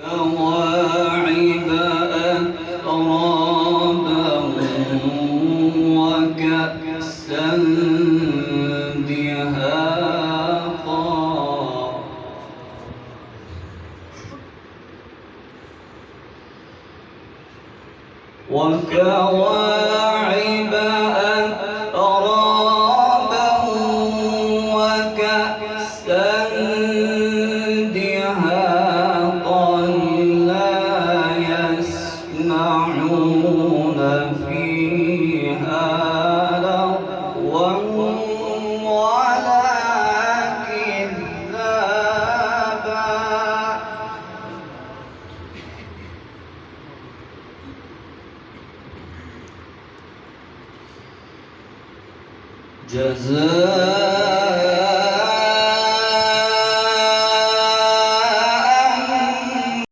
كواعب أترابا وكأسا دهاقا وكواعب أترابا وكأسا دهاقا لا يسمعون فيها لغوا ولا كذابا جزاء